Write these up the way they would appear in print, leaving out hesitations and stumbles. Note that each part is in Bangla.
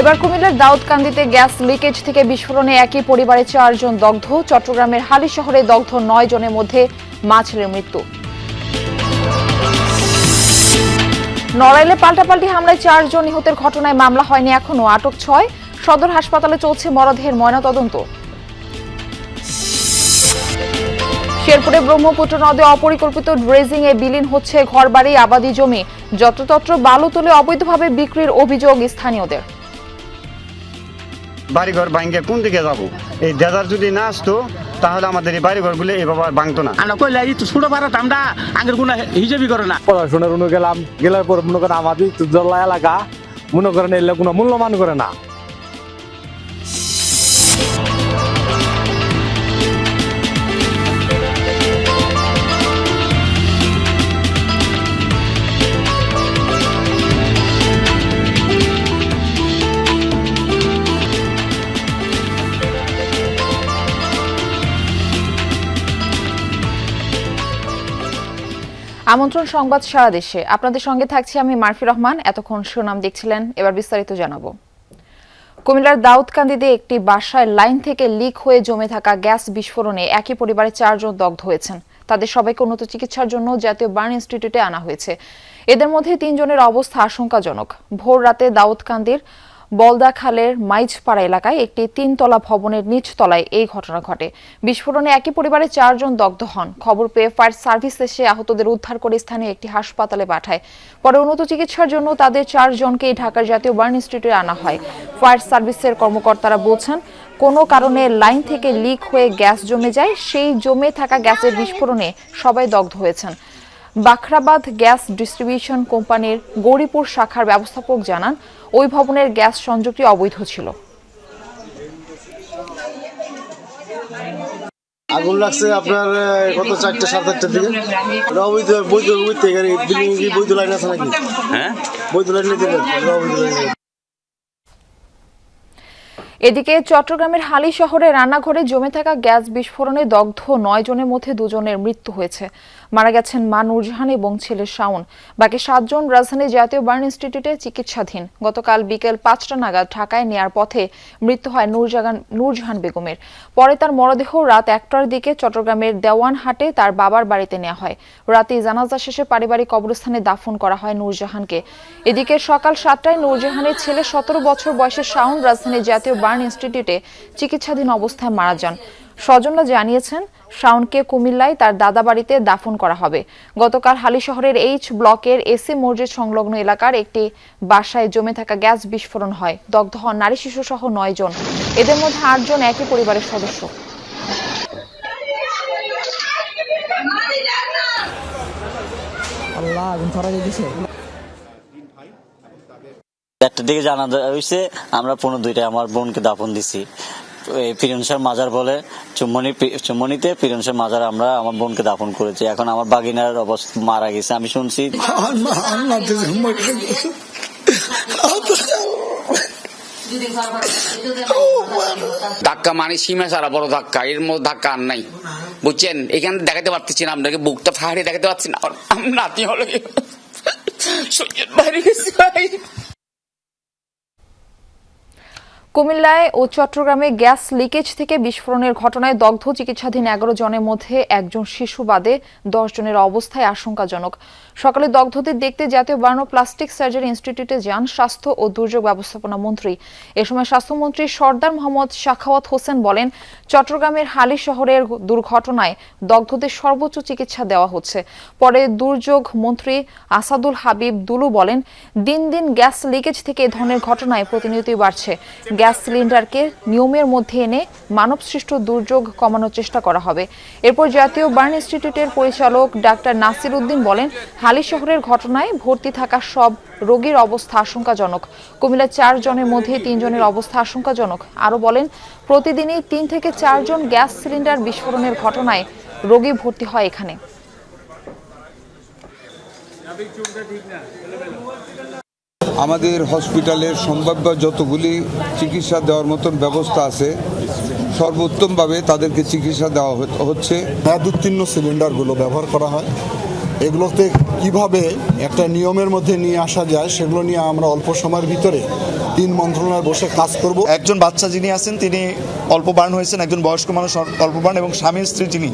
এবার কুমিল্লার দাউদকান্দিতে গ্যাস লিকেজ থেকে বিস্ফোরণে একই পরিবারের 4 জন দগ্ধ। চট্টগ্রামের হালি শহরে দগ্ধ 9 জনের মধ্যে মা ছেলের মৃত্যু। নড়াইলে পাল্টাপাল্টি হামলায় 4 জন নিহতের ঘটনায় মামলা হয়নি এখনো, আটক 6। সদর হাসপাতালে চলছে মরদেহের ময়নাতদন্ত। শেরপুরে ব্রহ্মপুত্র নদে অপরিকল্পিত ড্রেজিং এ বিলীন হচ্ছে ঘরবাড়ি, আবাদি জমি। যত্রতত্র বালু তুলে অবৈধভাবে বিক্রির অভিযোগ স্থানীয়দের। বাড়িঘর ভাঙ্গে কোন দিকে যাবো? এই দেদার যদি না আসতো তাহলে আমাদের এই বাড়িঘরগুলো এভাবে ভাঙতো না। আমরা কইলে এই তো ছোট পাড়া আমরা আগের কোনো হিসেবই করে না। পড়াশোনার অনু গেলার পর মনে করেন আমাদের জল্লা এলাকা মনে করেন এলে কোনো মূল্যমান করে না। আমন্ত্রণ সংবাদ সারা দেশে, আপনাদের সঙ্গে থাকছি আমি মারফি রহমান। এতক্ষণ শিরোনাম দেখছিলেন, এবার বিস্তারিত জানাবো। কুমিল্লার দাউদকান্দিতে একটি বাসায় লাইন থেকে লিক হয়ে জমে থাকা গ্যাস বিস্ফোরণে একই পরিবারের 4 জন দগ্ধ হয়েছেন। তাদের সবাইকে উন্নত চিকিৎসার জন্য জাতীয় বার্ন ইনস্টিটিউটে আনা হয়েছে। এদের মধ্যে 3 জনের অবস্থা আশঙ্কাজনক। ভোর রাতে দাউদকান্দির বলদাখালের মাইজপাড়া এলাকায় একটি 3তলা ভবনের নিচ তলায় এই ঘটনা ঘটে। বিস্ফোরণে একই পরিবারের 4 জন দগ্ধ হন। খবর পেয়ে ফায়ার সার্ভিস এসে আহতদের উদ্ধার করে স্থানীয় একটি হাসপাতালে পাঠায়। পরে উন্নত চিকিৎসার জন্য তাদের 4 জনকেই ঢাকার জাতীয় বার্ন ইনস্টিটিউটে আনা হয়। ফায়ার সার্ভিসের কর্মকর্তারা বলছেন, কোনো কারণে লাইন থেকে লিক হয়ে গ্যাস জমে যায়, সেই জমে থাকা গ্যাসের বিস্ফোরণে সবাই দগ্ধ হয়েছেন। বাখরাবাদ গ্যাস ডিস্ট্রিবিউশন কোম্পানির গৌরীপুর শাখার ব্যবস্থাপক জানান, ওই ভবনের গ্যাস সংযোগটি অবৈধ ছিল। আগুন লাগছে আপনার কত 4টা 7:30টার দিকে। অবৈধ বৈধ লাইন আছে নাকি? হ্যাঁ, বৈধ লাইন নিতে হবে। এদিকে চট্টগ্রামের হালি শহরে রান্নাঘরে জমে থাকা গ্যাস বিস্ফোরণে দগ্ধ 9 জনের মধ্যে 2 জনের মৃত্যু হয়েছে। মারা গেছেন মা নূরজাহান এবং ছেলে শাওন। বাকি 7 জন রাজধানীর জাতীয় বার্ন ইনস্টিটিউটে চিকিৎসাধীন। গতকাল বিকেল 5টা নাগাদ ঢাকায় নেয়ার পথে মৃত্যু হয় নূরজাহান বেগমের। পরে তার মরদেহ রাত 1টার দিকে চট্টগ্রামের দেওয়ানহাটে তার বাবার বাড়িতে নেওয়া হয়। রাতে জানাজা শেষে পারিবারিক কবরস্থানে দাফন করা হয় নূরজাহানকে। এদিকে সকাল 7টায় নূরজাহানের ছেলে 17 বছর বয়সের শাওন রাজধানীর জাতীয় বার্ন ইনস্টিটিউটে চিকিৎসাধীন অবস্থায় মারা যান। স্বজনরা জানিয়েছেন, শাওনকে কুমিল্লায় তার দাদা বাড়িতে দাফন করা হবে। গতকাল হালি শহরের এইচ ব্লকের এসি মসজিদ সংলগ্ন এলাকার একটি বাসায় জমে থাকা গ্যাস বিস্ফোরণ হয়। দগ্ধ হন নারী শিশু সহ 9 জন। এদের মধ্যে 8 জন একই পরিবারের সদস্য। একটা দিকে জানা হয়েছে, আমরা 15-2টায় আমার বোনকে দাফন দিছি। পিরনসার মাজার বলে চুম্মনিতে পিরনসার মাজার আমরা আমার বোনকে দাফন করেছি। এখন আমার বাগিনার অবস্থা মারা গেছে আমি শুনছি। ধাক্কা মানে সীমা সারা বড় ধাক্কা, এর মধ্যে ধাক্কা আর নাই, বুঝছেন? এখানে দেখাতে পারতেছি না আপনাকে, বুকটা ফাড়িয়ে দেখাতে পারছি না। নাতি হলো বাইরে গেছি। কুমিল্লায় ও চট্টগ্রামে গ্যাস লিকেজ থেকে বিস্ফোরণের ঘটনায় দগ্ধ চিকিৎসাধীন 11 জনের মধ্যে একজন শিশু বাদে 10 জনের অবস্থায় আশঙ্কাজনক। সকালে দগ্ধদের দেখতে জাতীয় বার্ন ও প্লাস্টিক সার্জারি ইনস্টিটিউটে যান স্বাস্থ্য ও দুর্যোগ ব্যবস্থাপনা মন্ত্রী। এ সময় স্বাস্থ্যমন্ত্রী সরদার মোহাম্মদ সাখাওয়াত হোসেন বলেন, চট্টগ্রামের হালি শহরের দুর্ঘটনায় দগ্ধদের সর্বোচ্চ চিকিৎসা দেওয়া হচ্ছে। পরে দুর্যোগ মন্ত্রী আসাদুল হাবিব দুলু বলেন, দিন দিন গ্যাস লিকেজ থেকে এ ধরনের ঘটনায় প্রতিনিয়তই বাড়ছে। গ্যাস সিলিন্ডারকে নিয়মের মধ্যে এনে মানবসৃষ্ট দুর্যোগ কমানোর চেষ্টা করা হবে। এরপর জাতীয় বার্ন ইনস্টিটিউটের পরিচালক ডাক্তার নাসির উদ্দিন বলেন, হালি শহরের ঘটনায় ভর্তি থাকা সব রোগীর অবস্থা আশঙ্কাজনক। কুমিল্লার 4 জনের মধ্যে 3 জনের অবস্থা আশঙ্কাজনক। আরও বলেন, প্রতিদিনই 3 থেকে 4 জন গ্যাস সিলিন্ডার বিস্ফোরণের ঘটনায় রোগী ভর্তি হয় এখানে। আমাদের হসপিটালের সম্ভাব্য যতগুলি চিকিৎসা দেওয়ার মতন ব্যবস্থা আছে সর্বোত্তমভাবে তাদেরকে চিকিৎসা দেওয়া হচ্ছে। দুর্তীর্ণ সিলিন্ডারগুলো ব্যবহার করা হয়, এগুলোতে কিভাবে একটা নিয়মের মধ্যে নিয়ে আসা যায় সেগুলো নিয়ে আমরা অল্প সময়ের ভিতরে তিন মন্ত্রণালয় বসে কাজ করব। একজন বাচ্চা যিনি আছেন তিনি অল্প বার্ন হয়েছেন, একজন বয়স্ক মানুষ অল্প বার্ন, এবং স্বামী স্ত্রী যিনি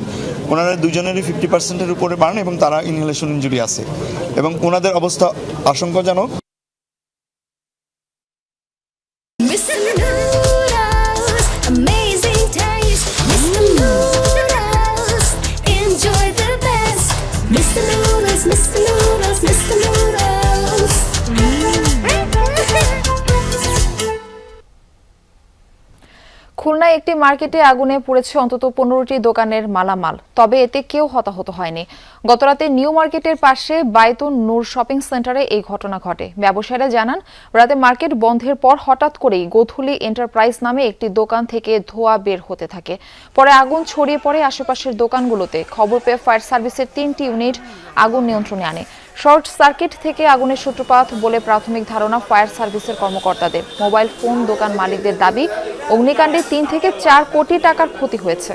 ওনারা দুজনেরই 50%-এর উপরে বার্ন এবং তারা ইনহেলেশন ইনজুরি আছে এবং ওনাদের অবস্থা আশঙ্কাজনক। খুলনায় একটি মার্কেটে আগুনে পুড়েছে অন্তত 15টি দোকানের মালামাল, তবে এতে কেউ হতাহত হয়নি। গতরাতে নিউ মার্কেটের পাশে বায়তুন নূর শপিং সেন্টারে এই ঘটনা ঘটে। ব্যবসায়ীরা জানান, রাতে মার্কেট বন্ধের পর হঠাৎ করেই গোধূলি এন্টারপ্রাইজ নামে একটি দোকান থেকে ধোঁয়া বের হতে থাকে। পরে আগুন ছড়িয়ে পড়ে আশেপাশের দোকানগুলোতে। খবর পেয়ে ফায়ার সার্ভিসের 3টি ইউনিট আগুন নিয়ন্ত্রণে আনে। শর্ট সার্কিট থেকে আগুনের সূত্রপাত বলে প্রাথমিক ধারণা ফায়ার সার্ভিসের কর্মকর্তাদের। মোবাইল ফোন দোকান মালিকদের দাবি, অগ্নিকাণ্ডে 3 থেকে 4 কোটি টাকার ক্ষতি হয়েছে।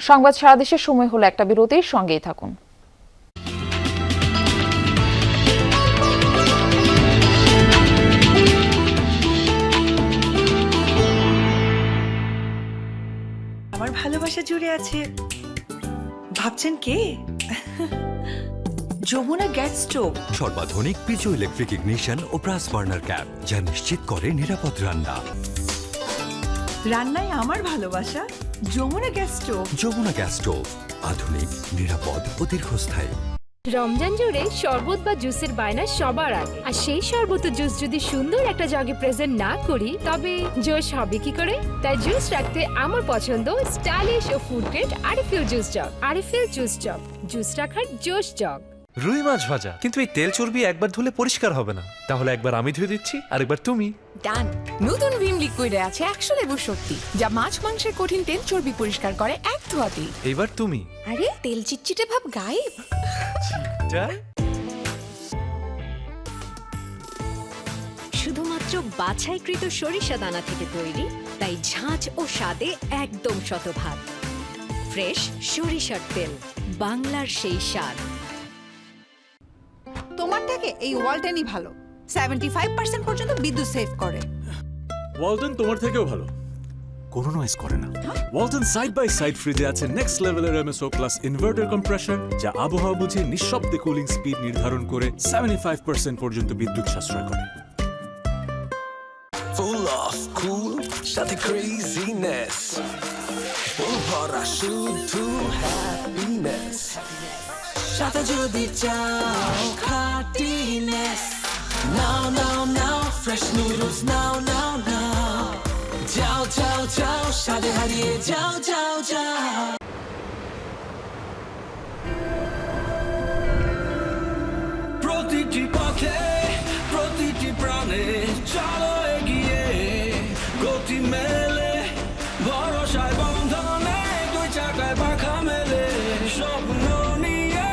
সংবাদ সারা দেশের সময় হলো একটা বিরতির, সঙ্গেই থাকুন। আমার ভালোবাসা জুড়ে আছে, ভাবছেন কে? যমুনা গ্যাস স্টোভ, সর্বাধুনিক পিজো ইলেকট্রিক ইগনিশন ও ব্রাস বার্নার ক্যাপ, যা নিশ্চিত করে নিরাপদ রান্না। রান্নায় আমার ভালোবাসা Jamuna gas stove. Jamuna gas stove, আধুনিক, নিরাপদ ও দীর্ঘস্থায়ী। রমজান জুড়ে শরবত বা জুসের বায়না সবার আগে, আর সেই শরবত ও জুস যদি সুন্দর একটা জগে প্রেজেন্ট না করি তবে জোশ হবে কি করে? তাই জুস রাখতে আমার পছন্দ স্টাইলিশ ও food grade RFL juice jug. RFL juice jug, juice রাখার জোশ জগ। রুই মাছ ভাজা, কিন্তু এই তেল চর্বি একবার ধুলে পরিষ্কার হবে না, তাহলে একবার আমি ধুয়ে দিচ্ছি আর একবার তুমি। ডান। নতুন ভিম লিকুইডে আছে 100 লেবুর শক্তি, যা মাছ মাংসের কঠিন তেল চর্বি পরিষ্কার করে এক ধোয়াতেই। এবার তুমি। আরে তেল চিটচিটে ভাব গায়েব। শুধুমাত্র বাছাইকৃত সরিষা দানা থেকে তৈরি, তাই ঝাঁঝ ও স্বাদে একদম শতভাগ। ফ্রেশ সরিষার তেল, বাংলার সেই স্বাদ। তোমার থেকে এই ওয়ালটনই ভালো, 75% পর্যন্ত বিদ্যুৎ সেভ করে। ওয়ালটন তোমার থেকেও ভালো, কোনো নয়েজ করে না। ওয়ালটন সাইড বাই সাইড ফ্রিজে আছে নেক্সট লেভেলের এমএসও প্লাস ইনভার্টার কম্প্রেসর, যা আবহাওয়া বুঝে নিঃশব্দে কুলিং স্পিড নির্ধারণ করে 75% পর্যন্ত বিদ্যুৎ সাশ্রয় করে। Full of cool, সাথে craziness, full ভরা শুধু happiness, সাথে যদি চাও খাটিনেস, now now now fresh noodles, now now now, যাও যাও যাও স্বাদে হারিয়ে যাও যাও যাও। প্রতিটি পথে প্রতিটি প্রাণে চলো এগিয়ে, গতি মেলে ভরসায় বন্ধনে, দুই চাকায় পাখা মেলে, স্বপ্ন নিয়ে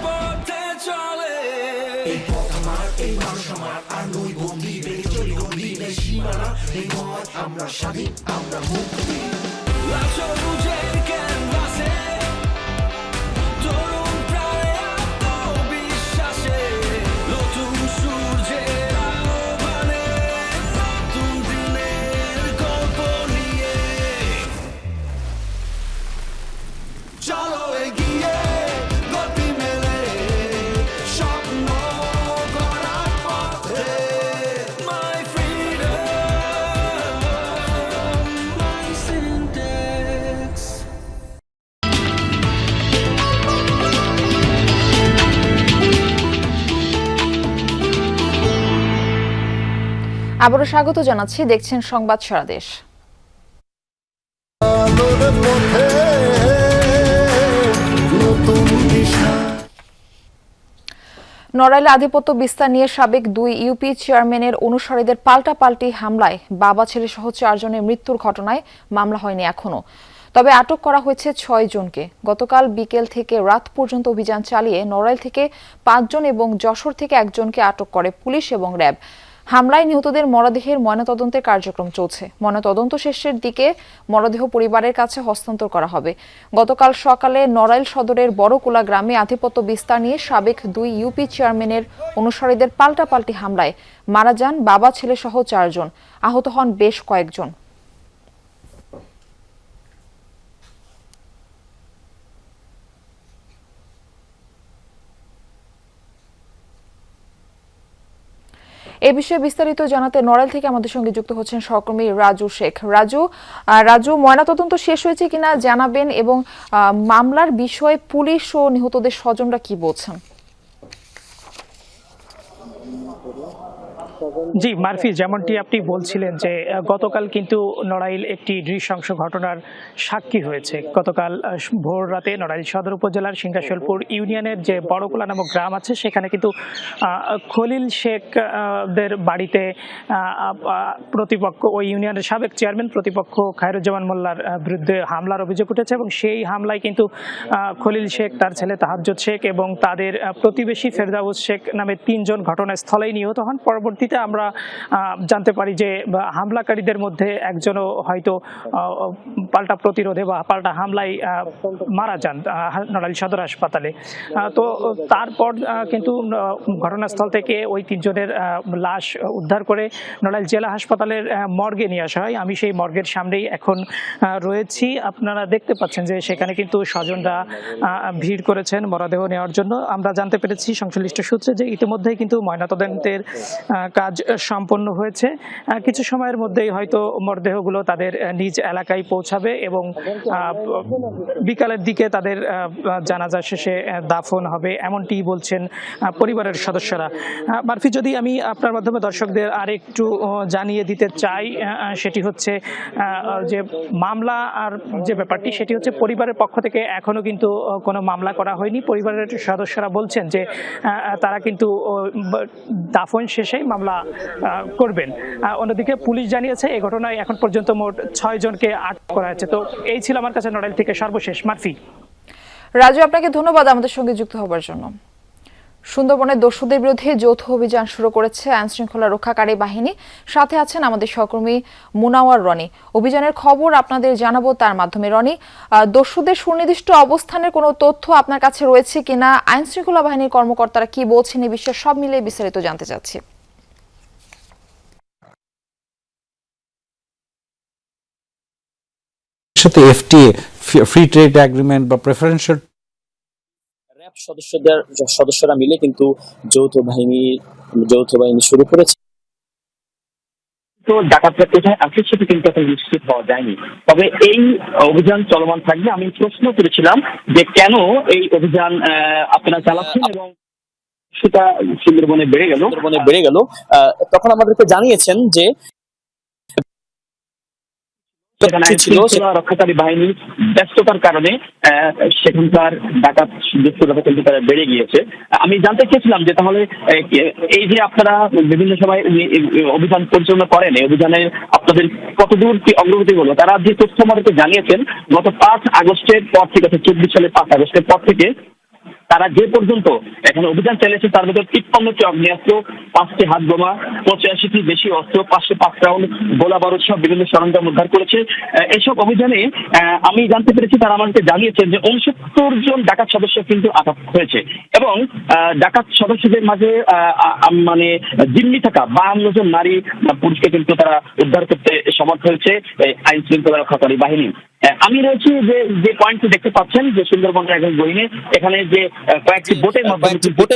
পথে চলে। এই পথ আমার, এই মানুষ আমার, আর নই বন্দি, বেগে চলি গন্ডি, নেই সীমানা, এই মত আমরা স্বাধীন, আমরা মুক্তি। সবুজের ক্যানভাসে তরুণ প্রায় আত্মবিশ্বাসে, নতুন সূর্যের আহ্বানে, নতুন দিনের গল্প নিয়ে চলো এগিয়ে, গতি মেলে স্বপ্ন গড়ার পথে। My freedom, my syntax. আবারও স্বাগত জানাচ্ছি, দেখছেন সংবাদ সারা দেশ। নড়াইলে আধিপত্য বিস্তার নিয়ে সাবেক 2 ইউপি চেয়ারম্যানের অনুসারীদের পাল্টাপাল্টি হামলায় বাবা ছেলে সহ 4 জনের মৃত্যুর ঘটনায় মামলা হয়নি এখনো, তবে আটক করা হয়েছে 6 জনকে। গতকাল বিকেল থেকে রাত পর্যন্ত অভিযান চালিয়ে নড়াইল থেকে 5 জন এবং যশোর থেকে 1 জনকে আটক করে পুলিশ এবং র্যাব। হামলায় নিহতদের মরদেহের ময়নাতদন্তের কার্যক্রম চলছে। ময়নাতদন্ত শেষের দিকে মরদেহ পরিবারের কাছে হস্তান্তর করা হবে। গতকাল সকালে নড়াইল সদরের বড়কুলা গ্রামে আধিপত্য বিস্তার নিয়ে সাবেক 2 ইউপি চেয়ারম্যানের অনুসারীদের পাল্টাপাল্টি হামলায় মারা যান বাবা ছেলে সহ 4 জন। আহত হন বেশ কয়েকজন। এ বিষয়ে বিস্তারিত জানাতে নড়াইল থেকে আমাদের সঙ্গে যুক্ত হচ্ছেন সহকর্মী রাজু শেখ। রাজু, ময়নাতদন্ত শেষ হয়েছে কিনা জানাবেন এবং মামলার বিষয়ে পুলিশ ও নিহতদের স্বজনরা কি বলছেন? জি মারফি, যেমনটি আপনি বলছিলেন যে গতকাল কিন্তু নড়াইল একটি নৃশংস ঘটনার সাক্ষী হয়েছে। গতকাল ভোর রাতে নড়াইল সদর উপজেলার সিংহাশলপুর ইউনিয়নের যে বড়কুলা নামক গ্রাম আছে সেখানে কিন্তু খলিল শেখ দের বাড়িতে প্রতিপক্ষ ওই ইউনিয়নের সাবেক চেয়ারম্যান প্রতিপক্ষ খায়রুজ্জামান মোল্লার বিরুদ্ধে হামলার অভিযোগ উঠেছে এবং সেই হামলায় কিন্তু খলিল শেখ, তার ছেলে তাহাজ্জুদ শেখ এবং তাদের প্রতিবেশী ফেরদাউস শেখ নামে 3 জন ঘটনাস্থলেই নিহত হন। পরবর্তীতে আমরা জানতে পারি যে হামলাকারীদের মধ্যে একজনও হয়তো পাল্টা প্রতিরোধে বা পাল্টা হামলায় মারা যান নড়াইল সদর হাসপাতালে। তো তারপর কিন্তু ঘটনাস্থল থেকে ওই 3 জনের লাশ উদ্ধার করে নড়াইল জেলা হাসপাতালের মর্গে নিয়ে আসা হয়। আমি সেই মর্গের সামনেই এখন রয়েছি। আপনারা দেখতে পাচ্ছেন যে সেখানে কিন্তু স্বজনরা ভিড় করেছেন মরদেহ নেওয়ার জন্য। আমরা জানতে পেরেছি সংশ্লিষ্ট সূত্রে যে ইতিমধ্যেই কিন্তু ময়নাতদন্তের কাজ সম্পন্ন হয়েছে। কিছু সময়ের মধ্যেই হয়তো মরদেহগুলো তাদের নিজ এলাকায় পৌঁছাবে এবং বিকালের দিকে তাদের জানাজা শেষে দাফন হবে, এমনটি বলছেন পরিবারের সদস্যরা। মারফি, যদি আমি আপনার মাধ্যমে দর্শকদের আরেকটু জানিয়ে দিতে চাই, সেটি হচ্ছে যে মামলা আর যে ব্যাপারটি সেটি হচ্ছে পরিবারের পক্ষ থেকে এখনো কিন্তু কোনো মামলা করা হয়নি। পরিবারের সদস্যরা বলছেন যে তারা কিন্তু দাফন শেষে মামলা করবেন। অন্যদিকে পুলিশ জানিয়েছে এই ঘটনায় এখন পর্যন্ত মোট 6 জনকে আটক করা হয়েছে। তো এই ছিল আমার কাছে নড়াইল থেকে সর্বশেষ। মারফি। রাজু, আপনাকে ধন্যবাদ আমাদের সঙ্গে যুক্ত হবার জন্য। সুন্দরবনে দস্যুদের বিরুদ্ধে যৌথ অভিযান শুরু করেছে আইনশৃঙ্খলা রক্ষাকারী বাহিনী। সাথে আছেন আমাদের সহকর্মী মুনাওয়ার রনি। অভিযানের খবর আপনাদের জানাবো তার মাধ্যমে। রনি, দস্যুদের সুনির্দিষ্ট অবস্থানের কোনো তথ্য আপনার কাছে রয়েছে কিনা, আইনশৃঙ্খলা বাহিনীর কর্মকর্তারা কি বলছেন, এই বিষয়ে সব মিলিয়ে বিস্তারিত জানতে চাচ্ছি। সাথে এফটিএ, ফ্রি ট্রেড এগ্রিমেন্ট বা প্রেফারেন্সিয়াল র্যাব সদস্যরা মিলে কিন্তু যৌথ বাহিনী শুরু করেছে। তো ডাকাতরা কোথায় আছে সেটা কিন্তু এখন নিশ্চিত হওয়া যায়নি, তবে এই অভিযান চলমান থাকবে। আমি প্রশ্ন করেছিলাম যে কেন এই অভিযান আপনারা চালাচ্ছেন এবং সেটা সুন্দরবনে বেড়ে গেল। তখন আমাদেরকে জানিয়েছেন যে রক্ষাকারী বাহিনীর ব্যস্ততার কারণে সেখানকার ডাকাত দুষ্টতা কিন্তু তারা বেড়ে গিয়েছে। আমি জানতে চেয়েছিলাম যে তাহলে এই যে আপনারা বিভিন্ন সময় অভিযান পরিচালনা করেন, এই অভিযানে আপনাদের কতদূর কি অগ্রগতি হলো? তারা যে তথ্য আমাদেরকে জানিয়েছেন গত 5 আগস্টের পর থেকে, 24 সালের 5 আগস্টের পর থেকে তারা যে পর্যন্ত এখানে অভিযান চালিয়েছে তার মধ্যে 53টি আগ্নেয়াস্ত্র, 5টি হাত বোমা, 85টি বেশি অস্ত্র, 505 রাউন্ড গোলা বারুদ সহ বিভিন্ন সরঞ্জাম উদ্ধার করেছে। এইসব অভিযানে আমি জানতে পেরেছি, তারা আমাকে জানিয়েছেন যে 69 জন ডাকাত সদস্য কিন্তু আটক হয়েছে এবং ডাকাত সদস্যদের মাঝে মানে জিম্মি থাকা 52 জন নারী পুরুষকে কিন্তু তারা উদ্ধার করতে সমর্থ হয়েছে আইন শৃঙ্খলা রক্ষাকারী বাহিনী। আমি রয়েছি যে পয়েন্টটি দেখতে পাচ্ছেন যে সুন্দরবনের একজন বহিনী এখানে যে কয়েকটি বোটের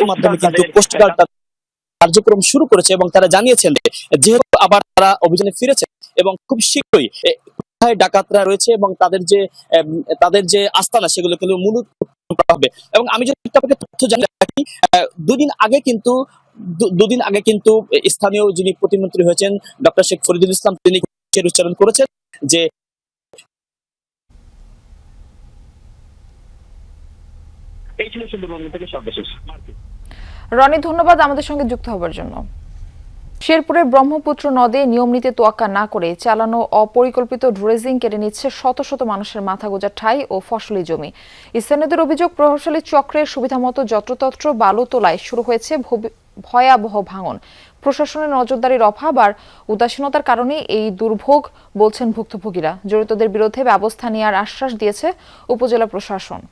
মাধ্যমে কিন্তু কোস্টগার্ড কার্যক্রম শুরু করেছে এবং তারা জানিয়েছেন যেহেতু আবার তারা অভিযানে ফিরেছে এবং খুব শীঘ্রই ডাকাতরা রয়েছে এবং তাদের যে আস্তানা সেগুলো কিন্তু মূলত করা হবে। এবং আমি যদি আপনাকে তথ্য জানিয়ে রাখি, দুদিন আগে কিন্তু স্থানীয় যিনি প্রতিমন্ত্রী হয়েছেন ডক্টর শেখ ফরিদুল ইসলাম, তিনি উচ্চারণ করেছেন যে এই ছিল সুন্দরবন থেকে সর্বশেষ। রনি, ধন্যবাদ আমাদের সঙ্গে যুক্ত হবার জন্য। শেরপুরের ব্রহ্মপুত্র নদে নিয়ম নীতি তোয়াক্কা না করে চালানো অপরিকল্পিত ড্রেজিং কেড়ে নিচ্ছে শত শত মানুষের মাথা গোঁজার ঠাঁই ও ফসলি জমি। স্থানীয়দের অভিযোগ, প্রভাবশালী চক্রের সুবিধামতো যত্রতত্র বালু তোলায় শুরু হয়েছে ভয়াবহ ভাঙন। প্রশাসনের নজরদারির অভাব আর উদাসীনতার কারণে এই দুর্ভোগ বলছেন ভুক্তভোগীরা। জড়িতদের বিরুদ্ধে ব্যবস্থা নেওয়ার আশ্বাস দিয়েছে উপজেলা প্রশাসন।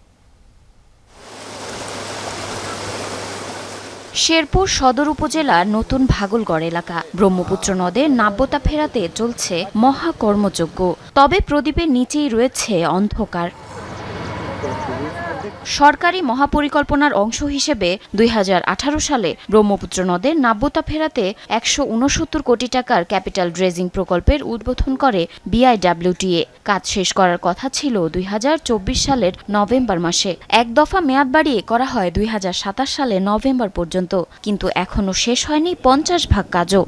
শেরপুর সদর উপজেলার নতুন ভাগলগড় এলাকা ব্রহ্মপুত্র নদের নাব্যতা ফেরাতে চলছে মহাকর্মযজ্ঞ। তবে প্রদীপের নিচেই রয়েছে অন্ধকার। সরকারি মহাপরিকল্পনার অংশ হিসেবে 2018 সালে ব্রহ্মপুত্র নদের নাব্যতা ফেরাতে 169 কোটি টাকার ক্যাপিটাল ড্রেজিং প্রকল্পের উদ্বোধন করে বিআইডব্লিউটিএ। কাজ শেষ করার কথা ছিল 2024 সালের নভেম্বর মাসে। এক দফা মেয়াদ বাড়িয়ে করা হয় 2027 সালের নভেম্বর পর্যন্ত, কিন্তু এখনও শেষ হয়নি 50 ভাগ কাজও।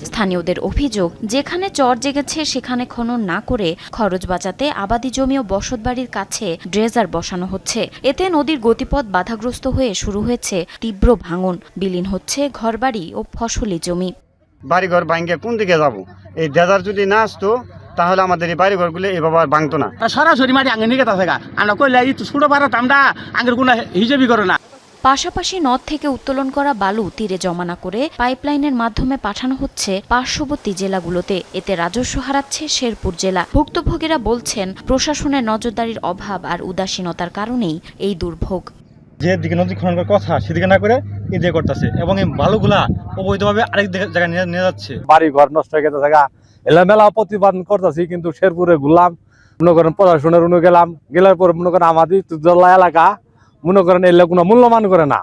স্থানীয়দের অভিযোগ, যেখানে চর জেগেছে সেখানে খনন না করে খরচ বাঁচাতে আবাদি জমি ও বসতবাড়ির কাছে ড্রেজার বসানো হচ্ছে। এতে নদীর গতিপথ বাধাগ্রস্ত হয়ে শুরু হয়েছে তীব্র ভাঙন, বিলীন হচ্ছে ঘরবাড়ি ও ফসলি জমি। বাড়িঘর ভাঙ্গে কোন দিকে যাব? এই ড্রেজার যদি না আসতো তাহলে আমাদের এই বাড়িঘরগুলো এভাবে আর ভাঙতো না। সরাসরি মাটি আঙ্গে নিয়ে গেছে আমরা কইলে ছোট পাড়া আমরা আঙ্গের কোনো হিসেবই করে না। পাশাপাশি নদ থেকে উত্তোলন করা বালু তীরে জমা না করে পাইপলাইনের মাধ্যমে পাঠানো হচ্ছে পার্শ্ববর্তী জেলাগুলোতে। এতে রাজস্ব হারাচ্ছে শেরপুর জেলা। ভুক্তভোগীরা বলছেন, প্রশাসনের নজরদারির অভাব আর উদাসীনতার কারণেই এই দুর্ভোগ। যেদিকে নদী খনন করার কথা সেদিকে না করে এদিকে করতেছে, এবং এই বালুগুলা অবৈধভাবে আরেক জায়গায় নিয়ে যাচ্ছে। বাড়ি ঘর নষ্ট হয়ে গেছে জায়গা এলামেলা প্রতিপাদন করতেছি, কিন্তু শেরপুরে ঘুরলাম, মনে করেন প্রশাসনের গেলাম, গেলার পর মনে করেন আমাদের তুজল্লা এলাকা মনে করেন এলে কোনো মূল্যমান করে না।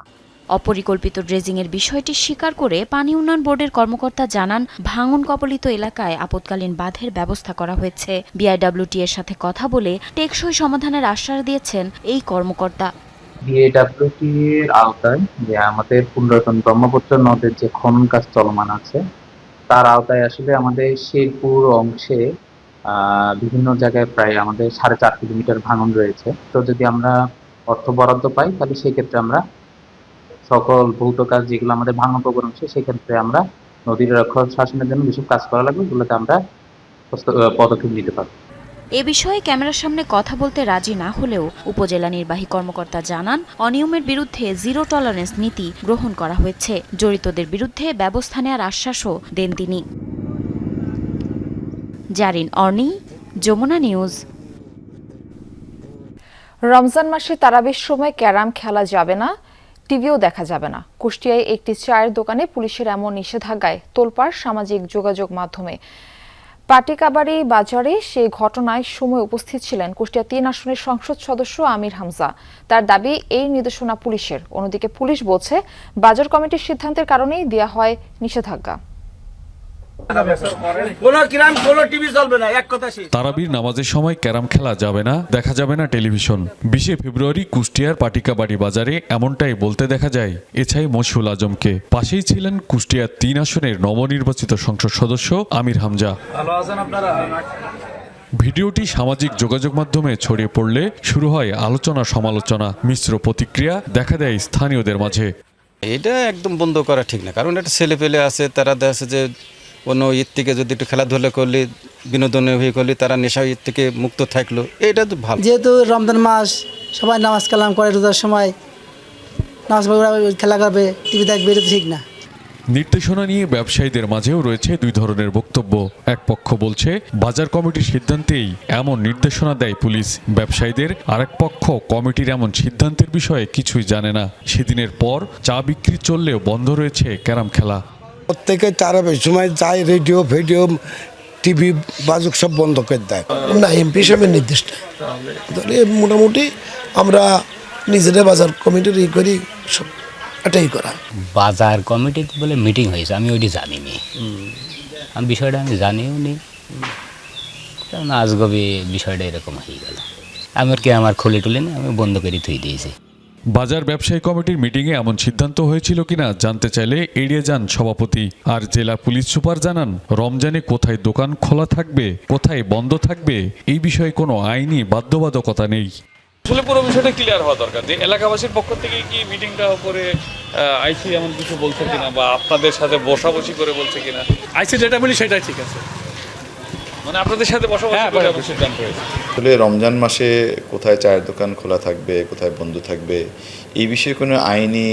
অপরিকল্পিত ড্রেজিংয়ের বিষয়টি স্বীকার করে পানি উন্নয়ন বোর্ডের কর্মকর্তা জানান, ভাঙন কবলিত এলাকায় আপৎকালীন বাঁধের ব্যবস্থা করা হয়েছে। বিআইডব্লিউটিএর সাথে কথা বলে টেকসই সমাধানের আশ্বাস দিয়েছেন এই কর্মকর্তা। বিআইডব্লিউটির আওতায় যে আমাদের পুনর্তন ব্রহ্মপুত্র নদের যে খনন কাজ চলমান আছে, তার আওতায় আসলে আমাদের শেরপুর অংশে বিভিন্ন জায়গায় প্রায় আমাদের 4.5 কিলোমিটার ভাঙন রয়েছে। তো যদি আমরা অর্থ বরাদ্দ পাই তাহলে সেই ক্ষেত্রে আমরা সকল ভৌত কাজ যেগুলো আমাদের ভাঙন প্রবণ অংশে, সেক্ষেত্রে আমরা নদীর রক্ষা শাসনের জন্য যেসব কাজ করা লাগবে ওগুলোতে আমরা পদক্ষেপ নিতে পারব। এ বিষয়ে ক্যামেরার সামনে কথা বলতে রাজি না হলেও উপজেলা নির্বাহী কর্মকর্তা জানান, অনিয়মের বিরুদ্ধে জিরো টলারেন্স নীতি গ্রহণ করা হয়েছে। জড়িতদের বিরুদ্ধে ব্যবস্থা নেওয়ার আশ্বাসও দেন তিনি। জারিন অর্নি, যমুনা নিউজ। রমজান মাসে তারাবির সময় ক্যারাম খেলা যাবে না, টিভিও দেখা যাবে না। কুষ্টিয়ায় একটি চায়ের দোকানে পুলিশের এমন নিষেধাজ্ঞায় তোলপাড় সামাজিক যোগাযোগ মাধ্যমে। পাটিকাবাড়ি বাজারে সেই ঘটনায় সময় উপস্থিত ছিলেন কুষ্টিয়া 3 আসনের সংসদ সদস্য আমির হামজা। তার দাবি, এই নির্দেশনা পুলিশের। অন্যদিকে পুলিশ বলছে, বাজার কমিটির সিদ্ধান্তের কারণেই দেয়া হয় নিষেধাজ্ঞা। তারাবির নামাজের সময় ক্যারাম খেলা যাবে না, দেখা যাবে না টেলিভিশন। 20 ফেব্রুয়ারি কুষ্টিয়ার পাটিকাবাড়ি বাজারে এমনটাই বলতে দেখা যায় এছাই মশহুল আজমকে। পাশেই ছিলেন কুষ্টিয়ার 3 আসনের নবনির্বাচিত সংসদ সদস্য আমির হামজা। ভিডিওটি সামাজিক যোগাযোগ মাধ্যমে ছড়িয়ে পড়লে শুরু হয় আলোচনা সমালোচনা। মিশ্র প্রতিক্রিয়া দেখা দেয় স্থানীয়দের মাঝে। এটা একদম বন্ধ করা ঠিক না, কারণ একটা ছেলে পেলে আছে, তারা দেখা যে কোনো ঈদ থেকে যদি একটু খেলাধুলা করলে, বিনোদনের হয়ে করলে, তারা নেশা ঈদ থেকে মুক্ত থাকলো, এটা তো ভালো। যেহেতু রমজান মাস, সবাই নামাজ কালাম করে, রোজার সময় নামাজ খেলা করবে, টিভি দেখবে, এটা ঠিক না। নির্দেশনা নিয়ে ব্যবসায়ীদের মাঝেও রয়েছে দুই ধরনের বক্তব্য। এক পক্ষ বলছে, বাজার কমিটির সিদ্ধান্তেই এমন নির্দেশনা দেয় পুলিশ। ব্যবসায়ীদের আরেক পক্ষ, কমিটির এমন সিদ্ধান্তের বিষয়ে কিছুই জানে না। সেদিনের পর চা বিক্রি চললেও বন্ধ রয়েছে ক্যারাম খেলা। প্রত্যেকে তারাবির সময় যায়, রেডিও ফেডিও টিভি বাজুক সব বন্ধ করে দেয় না। এমপি সাহেবের নির্দেশ মোটামুটি আমরা নিজেরা বাজার কমিটির ই করি, সব এটাই করা। বাজার কমিটিতে বলে মিটিং হয়েছে, আমি ওইটি জানিনি। আমি বিষয়টা আমি জানিও নি, কারণ আজগবি বিষয়টা এরকম হয়ে গেল। আমার খুলে টুলে না, আমি বন্ধ করে থুই দিয়েছি। বাজার ব্যবসায়ী কমিটির মিটিংয়ে এমন সিদ্ধান্ত হয়েছিল কিনা জানতে চাইলে এড়িয়ে যান সভাপতি। আর জেলা পুলিশ সুপার জানান, রমজানে কোথায় দোকান খোলা থাকবে, কোথায় বন্ধ থাকবে, এই বিষয়ে কোনো আইনি বাধ্যবাধকতা নেই। আসলে পুরো বিষয়টা ক্লিয়ার হওয়া দরকার যে এলাকাবাসীর পক্ষ থেকে কি মিটিংটা উপরে আইসি এমন কিছু বলছে কিনা, বা আপনাদের সাথে বসাবসি করে বলছে কিনা। আইসি যেটা বলি সেটাই ঠিক আছে, মানে আপনাদের সাথে বসাবসি করে সিদ্ধান্ত হয়েছে। আসলে রমজান মাসে কোথায় চায়ের দোকান খোলা থাকবে, কোথায় বন্ধ থাকবে, এই বিষয়ে কোনো আইনি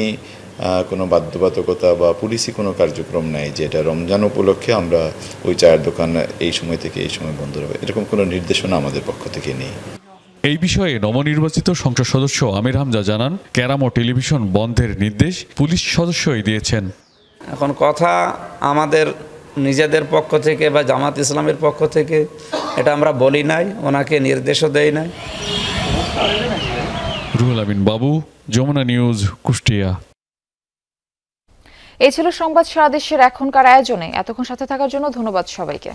কোনো বাধ্যবাধকতা বা পুলিশি কোনো কার্যক্রম নাই যে এটা রমজান উপলক্ষে আমরা ওই চায়ের দোকান এই সময় থেকে এই সময় বন্ধ রাখবো, এরকম কোনো নির্দেশনা আমাদের পক্ষ থেকে নেই। এই বিষয়ে নবনির্বাচিত সংসদ সদস্য আমির হামজা জানান, ক্যারাম ও টেলিভিশন বন্ধের নির্দেশ পুলিশ সদস্যই দিয়েছেন। এখন কথা আমাদের নিজেদের পক্ষ থেকে বা জামাত ইসলামের পক্ষ থেকে এটা আমরা বলি নাই, ওনাকে নির্দেশও দেই নাই। রুহুল আমিন বাবু, যমুনা নিউজ, কুষ্টিয়া। এই ছিল সংবাদ সারা দেশের এখনকার আয়োজনে। এতক্ষণ সাথে থাকার জন্য ধন্যবাদ সবাইকে।